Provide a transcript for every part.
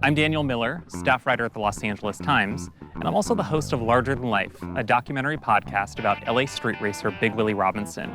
I'm Daniel Miller, staff writer at the Los Angeles Times, and I'm also the host of Larger Than Life, a documentary podcast about LA street racer Big Willie Robinson.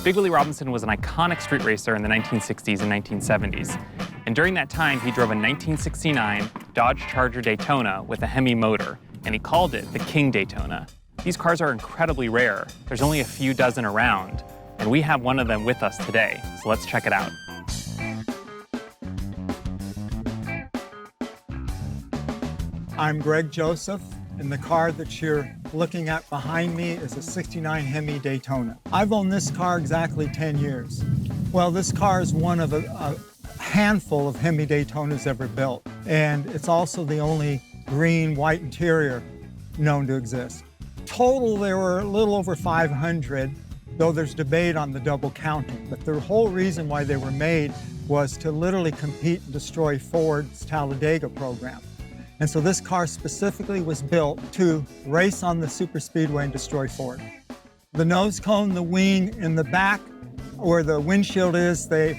Big Willie Robinson was an iconic street racer in the 1960s and 1970s. And during that time, he drove a 1969 Dodge Charger Daytona with a Hemi motor, and he called it the King Daytona. These cars are incredibly rare. There's only a few dozen around, and we have one of them with us today, so let's check it out. I'm Greg Joseph, and the car that you're looking at behind me is a '69 Hemi Daytona. I've owned this car exactly 10 years. Well, this car is one of a handful of Hemi Daytonas ever built, and it's also the only green, white interior known to exist. Total, there were a little over 500, though there's debate on the double counting. But the whole reason why they were made was to literally compete and destroy Ford's Talladega program. And so this car specifically was built to race on the superspeedway and destroy Ford. The nose cone, the wing in the back, where the windshield is, they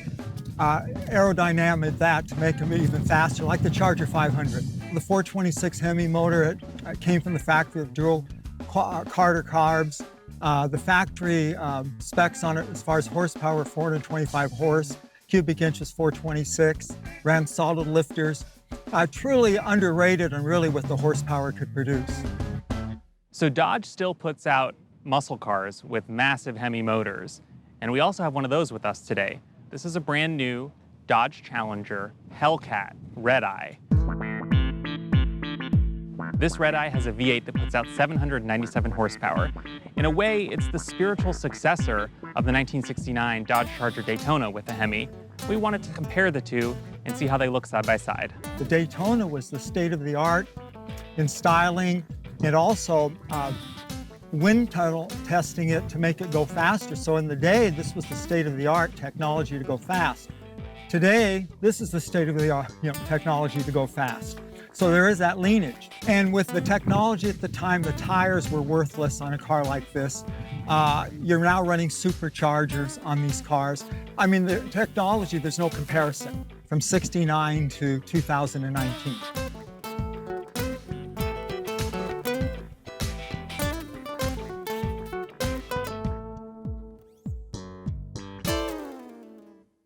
aerodynamic that to make them even faster, like the Charger 500. The 426 Hemi motor, it came from the factory of dual Carter carbs. The factory specs on it as far as horsepower, 425 horse, cubic inches 426, ran solid lifters. Truly underrated and really what the horsepower could produce. So Dodge still puts out muscle cars with massive Hemi motors, and we also have one of those with us today. This is a brand new Dodge Challenger Hellcat Redeye. This Redeye has a V8 that puts out 797 horsepower. In a way, it's the spiritual successor of the 1969 Dodge Charger Daytona with the Hemi. We wanted to compare the two and see how they look side by side. The Daytona was the state of the art in styling. It also wind tunnel testing it to make it go faster. So in the day, this was the state of the art technology to go fast. Today, this is the state of the art technology to go fast. So there is that lineage. And with the technology at the time, the tires were worthless on a car like this. You're now running superchargers on these cars. I mean, the technology, there's no comparison from '69 to 2019.